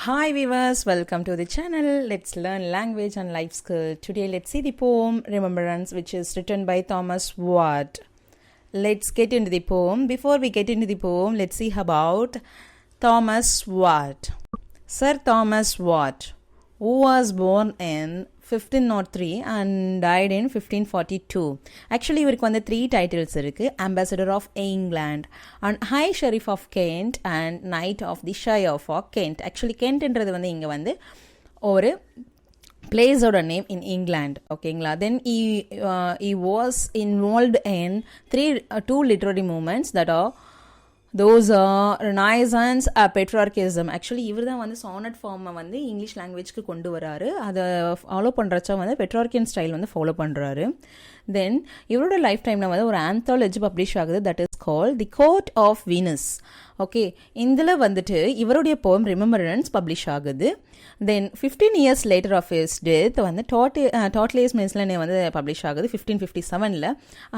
Hi viewers, welcome to the channel. Let's learn language and life skill. Today let's see the poem Remembrance, which is written by Thomas Watt. Let's get into the poem. Before we get into the poem, let's see about Thomas Watt. Sir Thomas Watt, who was born in 1503 and died in 1542. Actually இவருக்கு வந்து 3 titles இருக்கு. Ambassador of England and High Sheriff of Kent and Knight of the Shire for Kent. Actually Kentன்றது வந்து இங்க வந்து ஒரு பிளேஸோட name in England. ஓகேங்களா. தென் he was involved in two literary movements that are those are Renaissance, Petrarchism. Actually இவர் தான் வந்து sonnet ஃபார்மை வந்து இங்கிலீஷ் லாங்குவேஜ்க்கு கொண்டு வராரு. அதை ஃபாலோ பண்ணுறச்சா வந்து பெட்ரார்கியன் ஸ்டைல் வந்து ஃபாலோ பண்ணுறாரு. தென் இவரோட லைஃப் டைமில் வந்து ஒரு ஆந்தாலஜி பப்ளிஷ் ஆகுது, that is call the court of Venus. Okay, இதில் வந்துட்டு இவருடைய போம் ரிமெம்பரன்ஸ் பப்ளிஷ் ஆகுது. Then 15 years later of his death வந்து டாட்லேஸ் மிஸ்லனே வந்து பப்ளிஷ் ஆகுது 1557.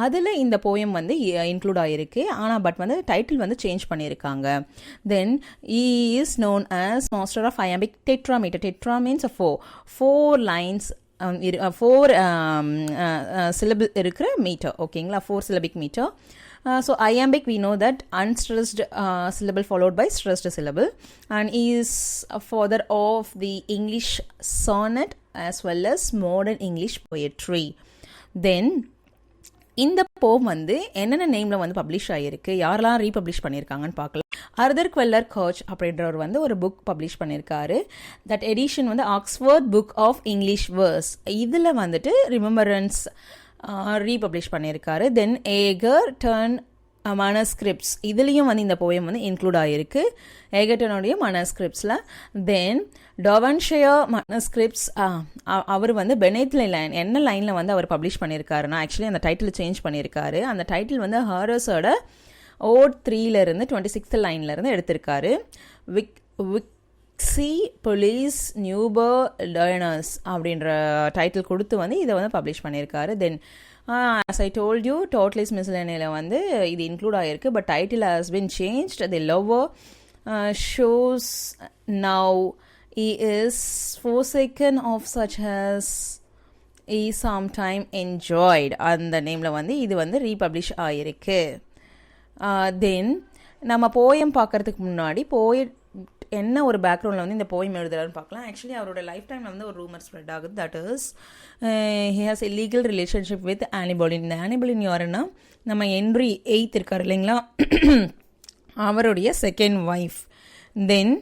அதில் இந்த போயம் வந்து இன்க்ளூட் ஆகிருக்கு. ஆனால் பட் வந்து டைட்டில் வந்து சேஞ்ச் பண்ணியிருக்காங்க. தென் he is known as master of iambic tetrameter. Tetra means four lines, four syllable இருக்கிற மீட்டர். ஓகேங்களா, 4 syllabic meter. So iambic, we know that unstressed syllable followed by stressed syllable, and he is a father of the English sonnet as well as modern English poetry. Then இந்த போம் வந்து என்னென்ன நேமில் வந்து publish ஆகிருக்கு, யாரெல்லாம் republish பண்ணியிருக்காங்கன்னு பார்க்கலாம். ஆர்தர் குவெல்லர் கோச் அப்படின்றவர் வந்து ஒரு புக் பப்ளிஷ் பண்ணியிருக்காரு. தட் எடிஷன் வந்து Oxford book of English verse. இதில் வந்துட்டு ரிமெம்பரன்ஸ் ரீபப்ளிஷ் பண்ணியிருக்காரு. தென் ஏகர் டர்ன் மனஸ்கிரிப்ட்ஸ், இதுலேயும் வந்து இந்த போயம் வந்து இன்க்ளூட் ஆகிருக்கு ஏகர்டனுடைய மனஸ்கிரிப்ட்ஸில். தென் டொவன்ஷயர் மனஸ்கிரிப்ட்ஸ், அவர் வந்து பெனேத் லைன் என்ன லைனில் வந்து அவர் பப்ளிஷ் பண்ணியிருக்காருன்னா, ஆக்சுவலி அந்த டைட்டில் சேஞ்ச் பண்ணியிருக்காரு. அந்த டைட்டில் வந்து ஹாரஸோட ஓட் 3 26th லைன்லேருந்து எடுத்திருக்காரு. விக்ஸி போலீஸ் நியூபர் டயனஸ் அப்படின்ற டைட்டில் கொடுத்து வந்து இதை வந்து பப்ளிஷ் பண்ணியிருக்காரு. தென் as I told you, Totley's Miscellany வந்து இது இன்க்ளூட் ஆகிருக்கு, but title has been changed. The lover shows now he is forsaken of such as he sometime enjoyed. அந்த நேமில் வந்து இது வந்து ரீபப்ளிஷ் ஆகிருக்கு. தென் நம்ம போயம் பார்க்கறதுக்கு முன்னாடி என்ன ஒரு பேக்ரவுண்டில் வந்து இந்த போயம் எழுதுறாருன்னு பார்க்கலாம். ஆக்சுவலி அவரோட லைஃப் டைமில் வந்து ஒரு ரூமர் ஸ்ப்ரெட் ஆகுது, that is he has a legal relationship with Anne Boleyn. இந்த ஆனிபோலின் யாருன்னா நம்ம ஹென்றி 8 இருக்கார் இல்லைங்களா, அவருடைய செகண்ட் ஒய்ஃப். தென்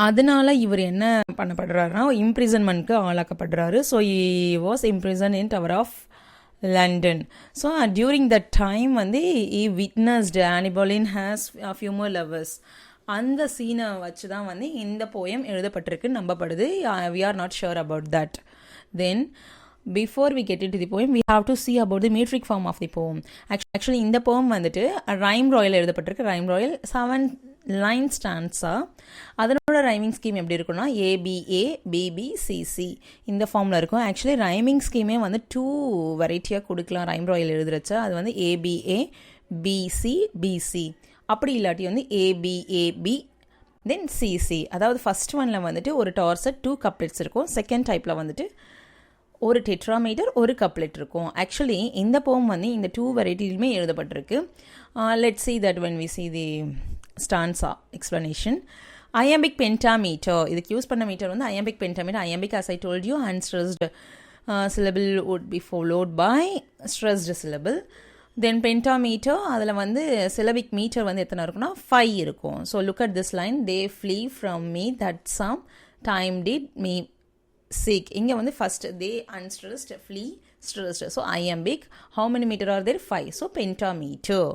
அதனால இவர் என்ன பண்ணப்படுறாருன்னா இம்ப்ரிசன்மெண்ட்க்கு ஆளாக்கப்படுறாரு. So he was imprison in tower of London. So during that time வந்து he witnessed Anne Boleyn has a few more lovers. அந்த சீனை வச்சு தான் வந்து இந்த poem எழுதப்பட்டிருக்குன்னு நம்பப்படுது. we are not sure about that. Then before we get into the poem, we have to see about the metric form of the poem. Actually இந்த poem வந்துட்டு rhyme Royal எழுதப்பட்டிருக்கு. Rhyme Royal 7 line stanza. அதனோட rhyming scheme எப்படி இருக்குன்னா ABA BBCC இந்த ஃபார்மில் இருக்கும். Actually rhyming ஸ்கீமே வந்து 2 வெரைட்டியாக கொடுக்கலாம் ரைம் ராயல் எழுதுறச்ச. அது வந்து ABA BC BC, அப்படி இல்லாட்டி வந்து ABAB தென் CC. அதாவது ஃபர்ஸ்ட் ஒன்ல வந்துட்டு ஒரு டார்செட் 2 கப்லெட்ஸ் இருக்கும். செகண்ட் டைப்பில் வந்துட்டு ஒரு டெட்ராமீட்டர் ஒரு கப்லெட் இருக்கும். ஆக்சுவலி இந்த போம் வந்து இந்த 2 வெரைட்டிலுமே எழுதப்பட்டிருக்கு. Let's see that when we see the stanza explanation. Iambic pentameter, இதுக்கு யூஸ் பண்ண மீட்டர் வந்து iambic pentameter. Iambic, as I told you, unstressed syllable would be followed by stressed syllable. Then pentameter, அதில் வந்து சிலபிக் மீட்டர் வந்து எத்தனை இருக்குன்னா 5 இருக்கும். So look at this line, they flee from me that sometime did me seek. இங்கே வந்து first the unstressed flee stressed. So iambic, how many meter are there 5. So pentameter.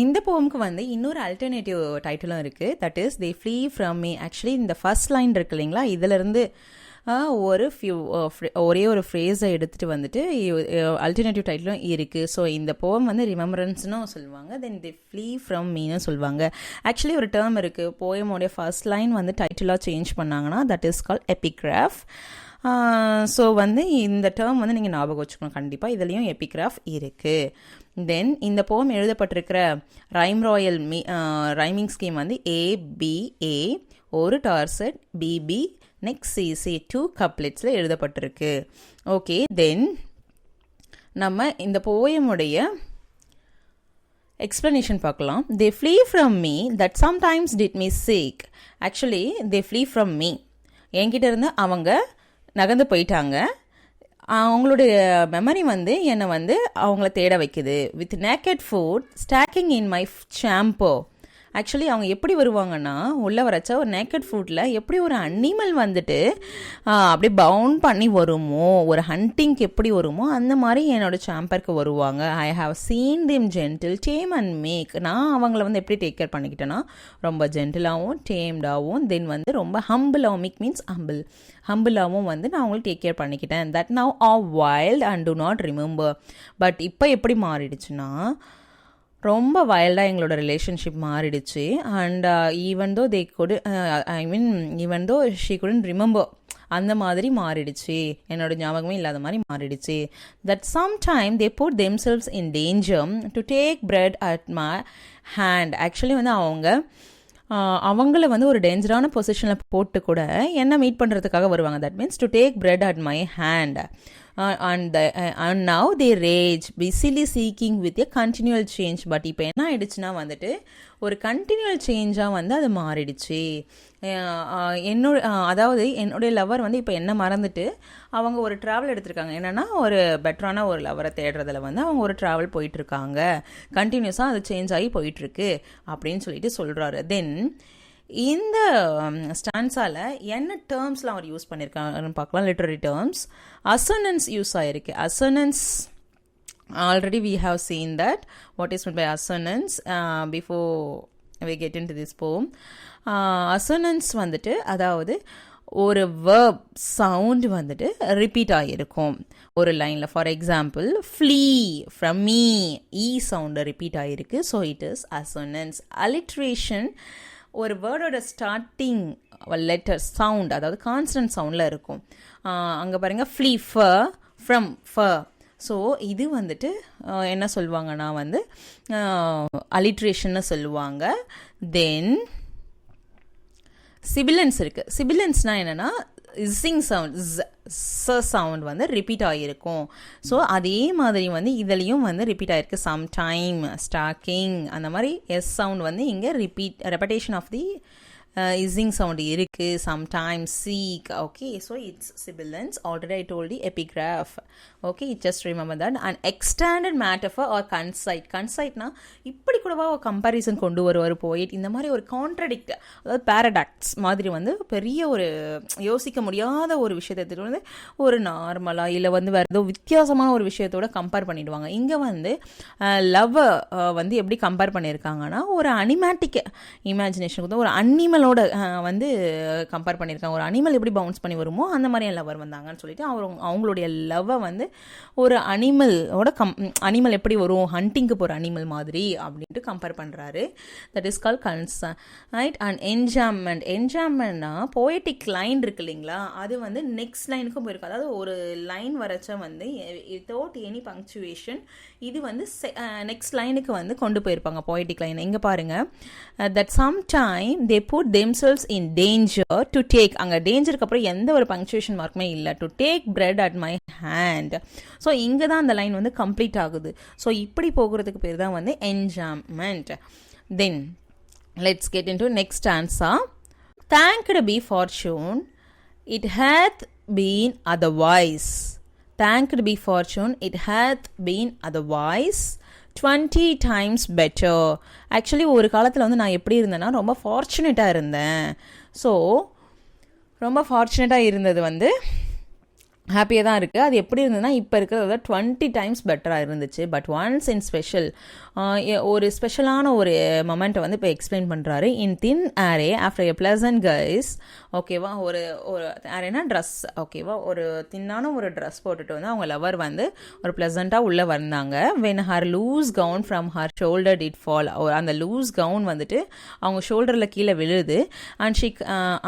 இந்த போமுக்கு வந்து இன்னொரு அல்டர்னேட்டிவ் டைட்டிலும் இருக்குது, that is they flee from me. Actually இந்த first line இருக்கு இல்லைங்களா, இதிலிருந்து ஒரே ஒரு ஃப்ரேஸை எடுத்துகிட்டு வந்துட்டு அல்டர்னேட்டிவ் டைட்டிலும் இருக்குது. ஸோ இந்த போம் வந்து ரிமெம்பரன்ஸ்னு சொல்லுவாங்க. தென் தி ஃப்ளீ ஃப்ரம் மீன்னு சொல்லுவாங்க. ஆக்சுவலி ஒரு டேர்ம் இருக்குது, போயமோடைய ஃபர்ஸ்ட் லைன் வந்து டைட்டிலாக சேஞ்ச் பண்ணாங்கன்னா that is call epigraph. So வந்து இந்த டேர்ம் வந்து நீங்கள் ஞாபகம் வச்சுக்கணும் கண்டிப்பாக. இதுலேயும் எபிகிராஃப் இருக்குது. தென் இந்த போம் எழுதப்பட்டிருக்கிற ரைமிங் ஸ்கீம் வந்து ABA, ஒரு டார்செட், BB, நெக்ஸ்ட் CC, 2 கப்லெட்ஸில் எழுதப்பட்டிருக்கு. ஓகே, தென் நம்ம இந்த போயமுடைய explanation பார்க்கலாம். They flee from me that sometimes did me sick. Actually, they flee from me. என்கிட்ட இருந்து அவங்க நகர்ந்து போயிட்டாங்க. அவங்களுடைய மெமரி வந்து என்னை வந்து அவங்கள தேட வைக்குது. With naked foot stalking in my chamber. Actually அவங்க எப்படி வருவாங்கன்னா, உள்ளே வரச்சா ஒரு நேக்கட் ஃபுட்டில் எப்படி ஒரு அனிமல் வந்துட்டு அப்படியே பவுண்ட் பண்ணி வருமோ, ஒரு ஹண்டிங்க்கு எப்படி வருமோ அந்த மாதிரி என்னோடய சாம்பருக்கு வருவாங்க. I have seen them gentle, tame and meek. நான் அவங்கள வந்து எப்படி டேக் கேர் பண்ணிக்கிட்டேன்னா, ரொம்ப ஜென்டிலாகவும் டேம்டாகவும், தென் வந்து ரொம்ப ஹம்பிளாகவும், மேக் மீன்ஸ் ஹம்பிளாகவும் வந்து நான் அவங்களுக்கு டேக் கேர் பண்ணிக்கிட்டேன். That now are wild and do not remember. But இப்போ எப்படி மாறிடுச்சுன்னா, ரொம்ப வைல்டாக எங்களோட ரிலேஷன்ஷிப் மாறிடுச்சு. And even though they could even though she couldn't remember, அந்த மாதிரி மாறிடுச்சு. என்னோட ஞாபகமே இல்லாத மாதிரி மாறிடுச்சு. That sometime they put themselves in danger to take bread at my hand. Actually வந்து அவங்கள வந்து ஒரு டேஞ்சரான பொசிஷனில் போட்டு கூட என்ன மீட் பண்ணுறதுக்காக வருவாங்க. That means to take bread at my hand. And now they rage busily seeking with a continual change. But இப்போ என்ன ஆயிடுச்சுன்னா வந்துட்டு ஒரு கண்டினியூவல் சேஞ்சாக வந்து அது மாறிடுச்சு. என்னுடைய லவர் வந்து இப்போ என்ன மறந்துட்டு அவங்க ஒரு ட்ராவல் எடுத்திருக்காங்க. என்னென்னா ஒரு பெட்டரான ஒரு லவரை தேடுறதுல வந்து அவங்க ஒரு ட்ராவல் போயிட்டுருக்காங்க. கண்டினியூஸாக அது சேஞ்ச் ஆகி போயிட்டுருக்கு அப்படின்னு சொல்லிட்டு சொல்கிறாரு. தென் இந்த ஸ்டான்ஸால் என்ன டேர்ம்ஸ்லாம் அவர் யூஸ் பண்ணியிருக்காருன்னு பார்க்கலாம். Literary terms. அசனன்ஸ் யூஸ் ஆகிருக்கு. அசனன்ஸ் already we have seen that what is meant by assonance before we get into this poem. Assonance வந்துட்டு அதாவது ஒரு verb sound வந்துட்டு ரிப்பீட் ஆகிருக்கும் ஒரு லைனில். For example, flee from me, sound repeat ஆகிருக்கு. So it is assonance. alliteration ஒரு வேர்டோட ஸ்டார்டிங் லெட்டர் சவுண்ட், அதாவது கான்ஸ்டன்ட் சவுண்டில் இருக்கும். அங்கே பாருங்கள், flee, far, from, far. So இது வந்துட்டு என்ன சொல்லுவாங்கன்னா வந்து அலிட்ரேஷன்னு சொல்லுவாங்க. தென் சிபிலன்ஸ் இருக்குது. சிபிலன்ஸ்னால் என்னென்னா இஸ்ஸிங் சவுண்ட், சவுண்ட் வந்து ரிப்பீட் ஆகியிருக்கும். ஸோ அதே மாதிரி வந்து இதுலேயும் வந்து ரிப்பீட் ஆகிருக்கு. சம்டைம், ஸ்டாக்கிங், அந்த மாதிரி சவுண்ட் வந்து இங்கே repetition of the hissing sound இருக்குது. Sometimes, seek. Okay, so it's sibilance. Already I told the epigraph. Okay, just remember that. And extended metaphor or conceit. கன்சைட்னா இப்படி கூடவா ஒரு கம்பேரிசன் கொண்டு வருவார் போயிட். இந்த மாதிரி ஒரு கான்ட்ரடிக்ட், அதாவது பேரடாக்ஸ் மாதிரி வந்து பெரிய ஒரு யோசிக்க முடியாத ஒரு விஷயத்தை வந்து ஒரு நார்மலாக இல்லை வந்து வேறு ஏதோ வித்தியாசமான ஒரு விஷயத்தோட கம்பேர் பண்ணிடுவாங்க. இங்கே வந்து லவ் வந்து எப்படி கம்பேர் பண்ணியிருக்காங்கன்னா, ஒரு அனிமேட்டிக் இமேஜினேஷனுக்கு வந்து ஒரு அனிமலோட வந்து கம்பேர் பண்ணியிருக்காங்க. ஒரு அனிமல் எப்படி பவுன்ஸ் பண்ணி வருமோ அந்த மாதிரி லவர் வந்தாங்கன்னு சொல்லிட்டு அவங்களுடைய லவ்வை வந்து ஒரு அனிமலோட அனிமல் எப்படி வரும், ஹண்டிங்க்கு போகிற அனிமல் மாதிரி அப்படின்ட்டு கம்பேர் பண்ணுறாரு. That is call conceit. And enjoyment. என்ஜாய்மெண்ட்னா போயட்டிக் லைன் இருக்கு இல்லைங்களா, அது வந்து நெக்ஸ்ட் லைனுக்கும் போயிருக்கு. அதாவது ஒரு லைன் வரைச்சா வந்து வித்தவுட் எனி பங்க்சுவேஷன் இது வந்து நெக்ஸ்ட் லைனுக்கு வந்து கொண்டு போயிருப்பாங்க போயட்டிக் லைன். இங்கே பாருங்கள், that sometime they put themselves in danger to take. அங்கே டேஞ்சருக்கு அப்புறம் எந்த ஒரு பங்க்சுவேஷன் மார்க்குமே இல்லை. To take bread at my hand. So இங்கே தான் அந்த லைன் வந்து கம்ப்ளீட் ஆகுது. ஸோ இப்படி போகிறதுக்கு பேர் தான் வந்து enjoyment. Then let's get into next stanza. Thanked be fortune, it hath been otherwise. Thanked be fortune, it hath been otherwise 20 times better. Actually ஒரு காலத்தில் வந்து நான் எப்படி இருந்தேன்னா ரொம்ப ஃபார்ச்சுனேட்டாக இருந்தேன். ஸோ ரொம்ப ஃபார்ச்சுனேட்டாக இருந்தது வந்து ஹாப்பியாக தான் இருக்குது. அது எப்படி இருந்ததுன்னா இப்போ இருக்கிறத 20 டைம்ஸ் பெட்டராக இருந்துச்சு. பட் ஒன்ஸ் இன் ஸ்பெஷல், ஒரு ஸ்பெஷலான ஒரு மொமெண்ட்டை வந்து இப்போ எக்ஸ்பிளைன் பண்ணுறாரு. இன் தின் ஆரே ஆஃப்டர் எ பிளசன்ட் கைஸ். ஓகேவா, ஒரு ஆரேனா ட்ரெஸ். ஓகேவா, ஒரு தின்னான ஒரு ட்ரெஸ் போட்டுட்டு வந்து அவங்க லவர் வந்து ஒரு பிளசண்ட்டாக உள்ளே வந்தாங்க. When her loose gown from her shoulder did fall. அந்த லூஸ் கவுன் வந்துட்டு அவங்க ஷோல்டரில் கீழே விழுது.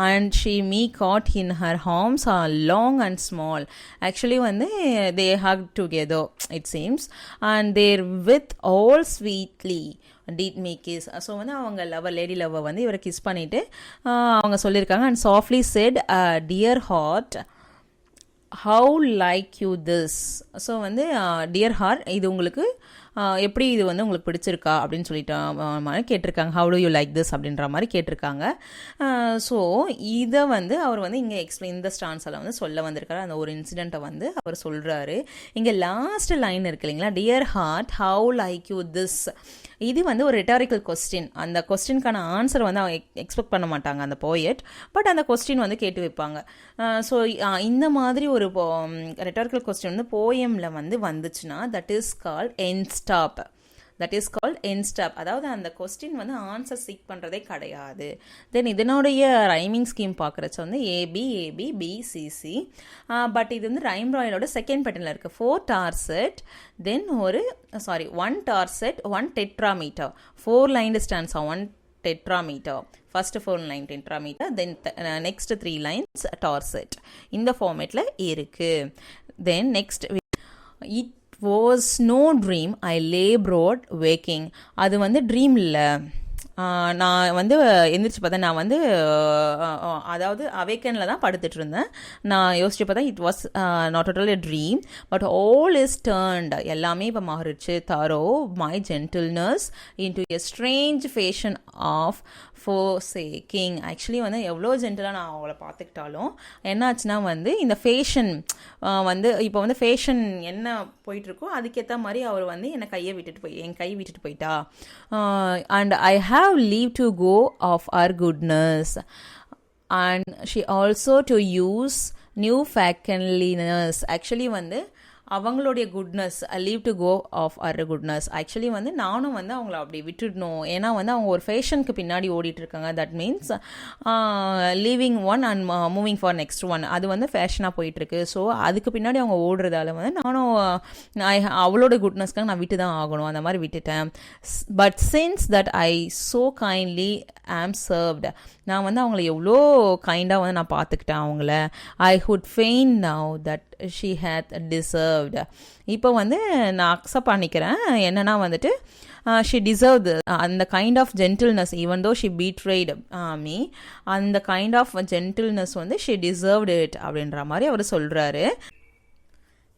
And she me caught in her arms are long and small. Actually வந்து they hug together it seems and there with all sweetly did me kiss. So வந்து அவங்க lady லவ்வை வந்து இவரை கிஸ் பண்ணிவிட்டு அவங்க சொல்லியிருக்காங்க. And softly said dear heart how like you this. So வந்து டியர் ஹார்ட், இது உங்களுக்கு எப்படி இது வந்து உங்களுக்கு பிடிச்சிருக்கா அப்படின்னு சொல்லிட்டு மாதிரி கேட்டிருக்காங்க. How to you like this அப்படின்ற மாதிரி கேட்டிருக்காங்க. ஸோ இதை வந்து அவர் வந்து இங்கே எக்ஸ்பிளைன் இந்த ஸ்டான்ஸில் வந்து சொல்ல வந்திருக்காரு. அந்த ஒரு இன்சிடெண்ட்டை வந்து அவர் சொல்கிறாரு. இங்கே லாஸ்ட் லைன் இருக்கு இல்லைங்களா, dear heart how like you this. இது வந்து ஒரு ரெட்டாரிக்கல் கொஸ்டின். அந்த கொஸ்டினுக்கான ஆன்சர் வந்து அவங்க எக்ஸ்பெக்ட் பண்ண மாட்டாங்க அந்த போயட், பட் அந்த கொஸ்டின் வந்து கேட்டு வைப்பாங்க. ஸோ இந்த மாதிரி ஒரு ரெட்டாரிக்கல் கொஸ்டின் வந்து போயமில் வந்து வந்துச்சுன்னா தட் இஸ் கால்ட் என்ஸ்டாப். அதாவது அந்த கொஸ்டின் வந்து ஆன்சர் சீக் பண்ணுறதே கிடையாது. தென் இதனுடைய ரைமிங் ஸ்கீம் பார்க்குறச்ச வந்து ஏபி ஏபி பிசிசி. பட் இது வந்து ரைம் ராயலோட செகண்ட் பேட்டர்னில் இருக்குது. 4 tercet, then 1 tercet 1 tetrameter, 4 lined stanza 1 tetrameter, first 4 line tetrameter, then next 3 lines tercet. இந்த ஃபார்மேட்டில் இருக்குது. Then next it was no dream I lay broad waking. அது வந்து ட்ரீம் இல்லை. நான் வந்து எந்திரிச்சு பார்த்தேன். நான் வந்து அதாவது அவேக்கனில் தான் படுத்துட்டு இருந்தேன். நான் யோசிச்சு பார்த்தேன் it was not at all a dream but all is turned. எல்லாமே இப்போ மாறிடுச்சு. Through my gentleness into a strange fashion of forsaking. Actually வந்து எவ்வளோ ஜென்டலாக நான் அவங்கள பார்த்துக்கிட்டாலும் என்னாச்சுன்னா வந்து இந்த ஃபேஷன் வந்து இப்போ வந்து ஃபேஷன் என்ன போயிட்டுருக்கோ அதுக்கேற்ற மாதிரி அவர் வந்து என் கை விட்டுட்டு போயிட்டா. And I have leave to go of our goodness and she also to use new facultiness. Actually வந்து அவங்களுடைய goodness leave to go of her goodness. Actually வந்து நானும் வந்து அவங்கள அப்படி விட்டுடணும். ஏன்னா வந்து அவங்க ஒரு ஃபேஷனுக்கு பின்னாடி ஓடிட்டு இருக்காங்க. That means leaving one and moving for next one. அது வந்து ஃபேஷனாக போயிட்டுருக்கு. ஸோ அதுக்கு பின்னாடி அவங்க ஓடுறதால வந்து நானும் அவளோட குட்னஸ்க்காக நான் விட்டு தான் ஆகணும். அந்த மாதிரி விட்டுட்டேன். But since that I so kindly am served. நான் வந்து அவங்கள எவ்வளோ கைண்டாக வந்து நான் பார்த்துக்கிட்டேன் அவங்கள. I would fain now that she had deserved. இப்போ வந்து நான் அக்செப்ட் பண்ணிக்கிறேன். என்னன்னா வந்துட்டு ஷி டிசர்வ் அந்த kind of gentleness even though she betrayed me. அந்த கைண்ட் ஆஃப் ஜென்டில்னஸ் வந்து ஷி டிசர்வ்டு இட் அப்படின்ற மாதிரி அவர் சொல்கிறாரு.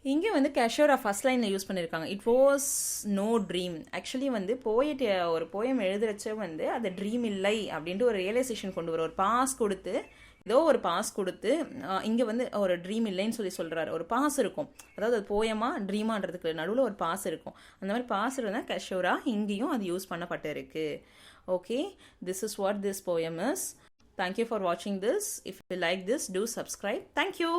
இங்கே வந்து கேஷோரா ஃபர்ஸ்ட் லைனில் யூஸ் பண்ணியிருக்காங்க. It was no dream. Actually வந்து ஒரு போயம் எழுதுறச்ச வந்து அது ட்ரீம் இல்லை அப்படின்ட்டு ஒரு ரியலைசேஷன் கொண்டு வரும். ஒரு பாஸ் கொடுத்து இங்கே வந்து ஒரு ட்ரீம் இல்லைன்னு சொல்கிறாரு. ஒரு பாஸ் இருக்கும், அதாவது அது போயமா ட்ரீமான்றதுக்கு நடுவில் ஒரு பாஸ் இருக்கும். அந்த மாதிரி பாஸ் இருந்தால் கேஷோரா இங்கேயும் அது யூஸ் பண்ணப்பட்டு இருக்கு. Okay, this is what this poem is. Thank you for வாட்சிங் this. If you like this, do subscribe. Thank you.